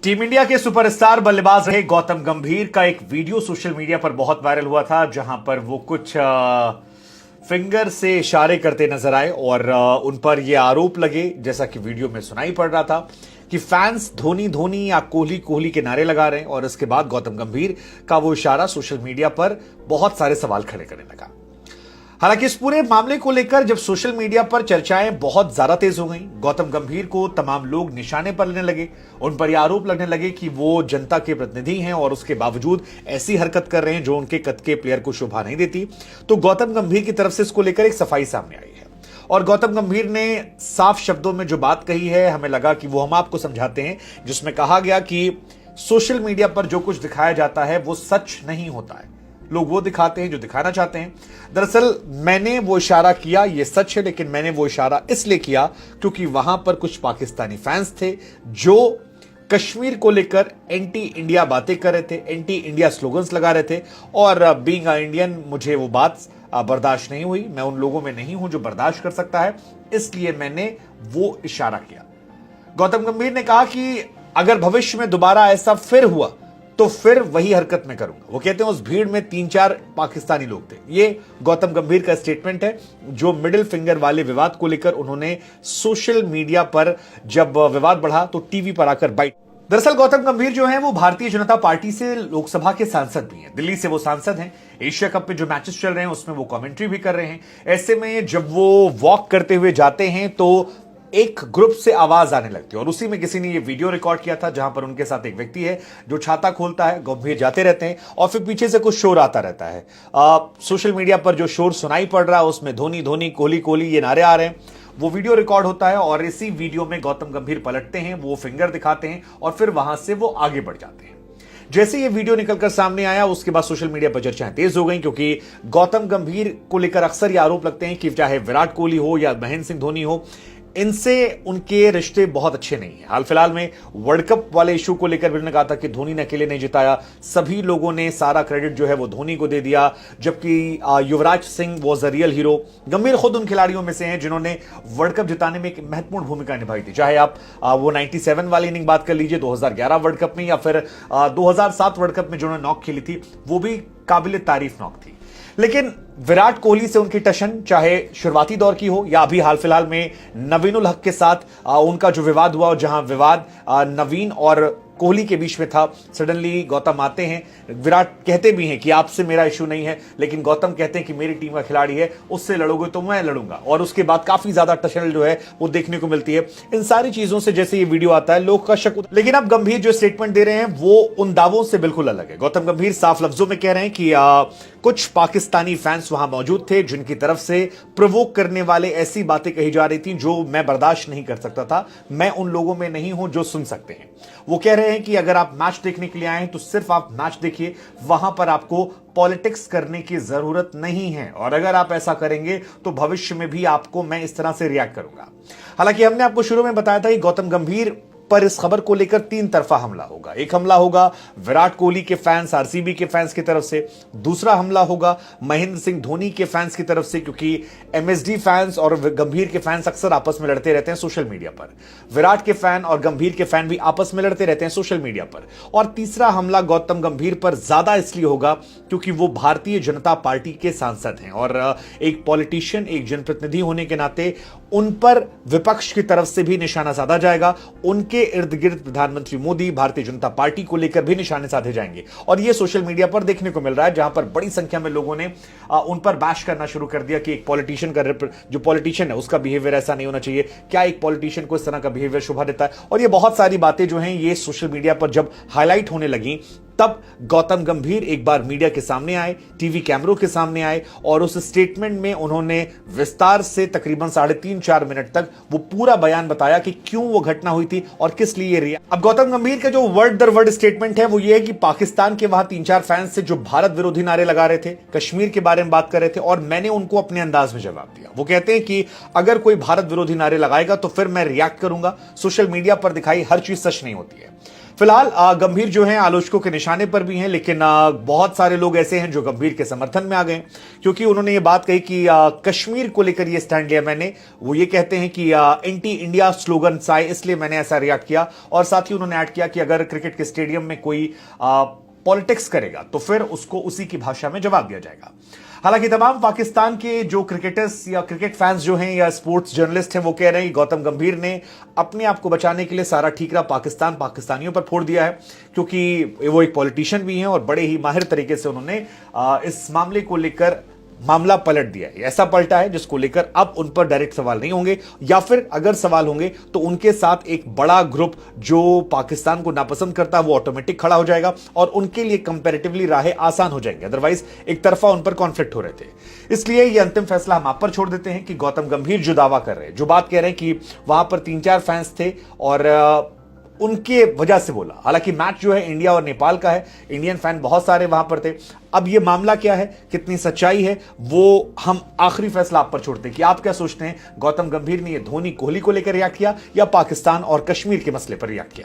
Team India के superstar बल्लेबाज रहे गौतम गंभीर का एक वीडियो सोशल मीडिया पर बहुत वायरल हुआ था, जहां पर वो कुछ फिंगर से इशारे करते नजर आए और उन पर यह आरोप लगे, जैसा कि वीडियो में सुनाई पड़ रहा था, कि फैंस धोनी धोनी या कोहली कोहली के नारे लगा रहे हैं। और इसके बाद गौतम गंभीर का वो इशारा सोशल मीडिया पर बहुत सारे सवाल खड़े करने लगा। हालांकि इस पूरे मामले को लेकर जब सोशल मीडिया पर चर्चाएं बहुत ज्यादा तेज हो गईं, गौतम गंभीर को तमाम लोग निशाने पर लेने लगे, उन पर यह आरोप लगने लगे कि वो जनता के प्रतिनिधि हैं और उसके बावजूद ऐसी हरकत कर रहे हैं जो उनके कद के प्लेयर को शोभा नहीं देती। तो गौतम गंभीर की तरफ से इसको लेकर एक सफाई सामने आई है और गौतम गंभीर ने साफ शब्दों में जो बात कही है, हमें लगा कि वो हम आपको समझाते हैं, जिसमें कहा गया कि सोशल मीडिया पर जो कुछ दिखाया जाता है वो सच नहीं होता है। लोग वो दिखाते हैं जो दिखाना चाहते हैं। दरअसल मैंने वो इशारा किया, ये सच है, लेकिन मैंने वो इशारा इसलिए किया क्योंकि वहां पर कुछ पाकिस्तानी फैंस थे जो कश्मीर को लेकर एंटी इंडिया बातें कर रहे थे, एंटी इंडिया स्लोगन्स लगा रहे थे। और बीइंग अ इंडियन मुझे वो बात बर्दाश्त नहीं हुई। मैं उन लोगों में नहीं हूं जो बर्दाश्त कर सकता है, इसलिए मैंने वो इशारा किया। गौतम गंभीर ने कहा कि अगर भविष्य में दोबारा ऐसा फिर हुआ तो फिर वही हरकत मैं करूंगा। वो कहते हैं उस भीड़ में 3-4 पाकिस्तानी लोग थे। ये गौतम गंभीर का स्टेटमेंट है, जो मिडिल फिंगर वाले विवाद को लेकर उन्होंने सोशल मीडिया पर जब विवाद बढ़ा तो टीवी पर आकर बाइट। दरअसल गौतम गंभीर जो हैं वो भारतीय जनता पार्टी से लोकसभा के सांसद भी हैं, दिल्ली से वो सांसद हैं। एशिया कप में जो मैचेस चल रहे हैं उसमें वो कमेंट्री भी कर रहे हैं। ऐसे में जब वो वॉक करते हुए जाते हैं तो एक ग्रुप से आवाज आने लगती है और उसी में किसी ने ये वीडियो रिकॉर्ड किया था, जहां पर उनके साथ एक व्यक्ति है जो छाता खोलता है, गंभीर जाते रहते हैं और फिर पीछे से कुछ शोर आता रहता है। सोशल मीडिया पर जो शोर सुनाई पड़ रहा है उसमें धोनी धोनी कोहली कोहली ये नारे आ रहे हैं। वो वीडियो रिकॉर्ड होता है और इसी वीडियो में गौतम गंभीर पलटते हैं, वो फिंगर दिखाते हैं और फिर वहां से वो आगे बढ़ जाते हैं। जैसे ये वीडियो निकलकर सामने आया उसके बाद सोशल मीडिया पर चर्चाएं तेज हो गई, क्योंकि गौतम गंभीर को लेकर अक्सर ये आरोप लगते हैं कि चाहे विराट कोहली हो या महेंद्र सिंह धोनी हो, इनसे उनके रिश्ते बहुत अच्छे नहीं हैं। हाल फिलहाल में वर्ल्ड कप वाले इशू को लेकर भी उन्होंने कहा था कि धोनी ने अकेले नहीं जिताया, सभी लोगों ने सारा क्रेडिट जो है वो धोनी को दे दिया, जबकि Yuvraj Singh was a real hero. Gambhir खुद उन खिलाड़ियों में से हैं जिन्होंने वर्ल्ड कप जिताने में एक महत्वपूर्ण भूमिका निभाई थी। चाहे आप वो 97 वाली इनिंग बात कर लीजिए 2011 वर्ल्ड कप में, या फिर 2007 वर्ल्ड कप में जिन्होंने नॉक खेली थी, वो भी काबिल तारीफ नॉक थी। लेकिन विराट कोहली से उनकी टशन चाहे शुरुआती दौर की हो या अभी हाल फिलहाल में नवीन उल हक के साथ उनका जो विवाद हुआ, और जहां विवाद नवीन और कोहली के बीच में था, सडनली गौतम आते हैं। विराट कहते भी हैं कि आपसे मेरा इशू नहीं है, लेकिन गौतम कहते हैं कि मेरी टीम का खिलाड़ी है, उससे लड़ोगे तो मैं लड़ूंगा। और उसके बाद काफी ज्यादा टशन जो है वो देखने को मिलती है। इन सारी चीजों से जैसे ये वीडियो आता है लोग का शक होता है। लेकिन अब गंभीर जो स्टेटमेंट दे रहे हैं वो उन दावों से बिल्कुल अलग है। गौतम गंभीर साफ लफ्जों में कह रहे हैं कि कुछ पाकिस्तानी फैंस वहां मौजूद थे जिनकी तरफ से प्रोवोक करने वाले ऐसी बातें कही जा रही थी जो मैं बर्दाश्त नहीं कर सकता था। मैं उन लोगों में नहीं हूं जो सुन सकते हैं। वो कह रहे हैं कि अगर आप मैच देखने के लिए आए हैं तो सिर्फ आप मैच देखिए, वहां पर आपको पॉलिटिक्स करने की जरूरत नहीं है, और अगर आप ऐसा करेंगे तो भविष्य में भी आपको मैं इस तरह से रिएक्ट करूंगा। हालांकि हमने आपको शुरू में बताया था कि गौतम गंभीर पर इस खबर को लेकर 3 तरफा हमला होगा। एक हमला होगा विराट कोहली के फैंस, आरसीबी के फैंस की तरफ से, दूसरा हमला होगा महेंद्र सिंह धोनी के फैंस की तरफ से, क्योंकि एमएसडी फैंस और गंभीर के फैंस अक्सर आपस में लड़ते रहते हैं सोशल मीडिया पर। विराट के फैन और गंभीर के फैन भी आपस में लड़ते रहते हैं सोशल मीडिया पर। और तीसरा हमला गौतम गंभीर पर ज्यादा इसलिए होगा क्योंकि वो भारतीय जनता पार्टी के सांसद हैं और एक पॉलिटिशियन, एक जनप्रतिनिधि होने के नाते उन पर विपक्ष की तरफ से भी निशाना साधा जाएगा। उनके इर्द गिर्द प्रधानमंत्री मोदी, भारतीय जनता पार्टी को लेकर भी निशाने साधे जाएंगे। और यह सोशल मीडिया पर देखने को मिल रहा है, जहां पर बड़ी संख्या में लोगों ने उन पर बैश करना शुरू कर दिया कि एक पॉलिटिशियन का जो पॉलिटिशियन है उसका बिहेवियर ऐसा नहीं होना चाहिए, क्या एक पॉलिटिशियन को इस तरह का बिहेवियर शोभा देता है। और ये बहुत सारी बातें जो हैं ये सोशल मीडिया पर जब हाईलाइट होने लगी, तब गौतम गंभीर एक बार मीडिया के सामने आए, टीवी कैमरों के सामने आए और उस स्टेटमेंट में उन्होंने विस्तार से तकरीबन 3.5-4 मिनट तक वो पूरा बयान बताया कि क्यों वो घटना हुई थी और किस लिए ये रिया। अब गौतम गंभीर का जो वर्ड दर वर्ड स्टेटमेंट है वो ये है कि पाकिस्तान के वहां 3-4 फैंस से जो भारत विरोधी नारे लगा रहे थे, कश्मीर के बारे में बात कर रहे थे, और मैंने उनको अपने अंदाज में जवाब दिया। वो कहते हैं कि अगर कोई भारत विरोधी नारे लगाएगा तो फिर मैं रिएक्ट करूंगा। सोशल मीडिया पर दिखाई हर चीज सच नहीं होती है। फिलहाल गंभीर जो हैं आलोचकों के निशाने पर भी हैं, लेकिन बहुत सारे लोग ऐसे हैं जो गंभीर के समर्थन में आ गए, क्योंकि उन्होंने ये बात कही कि कश्मीर को लेकर ये स्टैंड लिया मैंने। वो ये कहते हैं कि एंटी इंडिया स्लोगन साए, इसलिए मैंने ऐसा रिएक्ट किया। और साथ ही उन्होंने ऐड किया कि अगर क्रिकेट के स्टेडियम में कोई पॉलिटिक्स करेगा तो फिर उसको उसी की भाषा में जवाब दिया जाएगा। हालांकि तमाम पाकिस्तान के जो क्रिकेटर्स या क्रिकेट फैंस जो हैं या स्पोर्ट्स जर्नलिस्ट हैं वो कह रहे हैं कि गौतम गंभीर ने अपने आप को बचाने के लिए सारा ठीकरा पाकिस्तानियों पर फोड़ दिया है, क्योंकि वो एक पॉलिटिशियन भी हैं और बड़े ही माहिर तरीके से उन्होंने इस मामले को लेकर मामला पलट दिया है। ऐसा पलटा है जिसको लेकर अब उन पर डायरेक्ट सवाल नहीं होंगे, या फिर अगर सवाल होंगे तो उनके साथ एक बड़ा ग्रुप जो पाकिस्तान को नापसंद करता है वो ऑटोमेटिक खड़ा हो जाएगा और उनके लिए कंपैरेटिवली राहें आसान हो जाएंगी। अदरवाइज एक तरफा उन पर कॉन्फ्लिक्ट हो रहे थे। इसलिए ये अंतिम फैसला हम आप पर छोड़ देते हैं कि गौतम गंभीर जो दावा कर रहे हैं, जो बात कह रहे हैं कि वहां पर 3-4 फैंस थे और उनके वजह से बोला। हालांकि मैच जो है इंडिया और नेपाल का है, इंडियन फैन बहुत सारे वहां पर थे। अब ये मामला क्या है, कितनी सच्चाई है, वो हम आखिरी फैसला आप पर छोड़ते हैं कि आप क्या सोचते हैं, गौतम गंभीर ने ये धोनी कोहली को लेकर रिएक्ट किया या पाकिस्तान और कश्मीर के मसले पर रिएक्ट किया।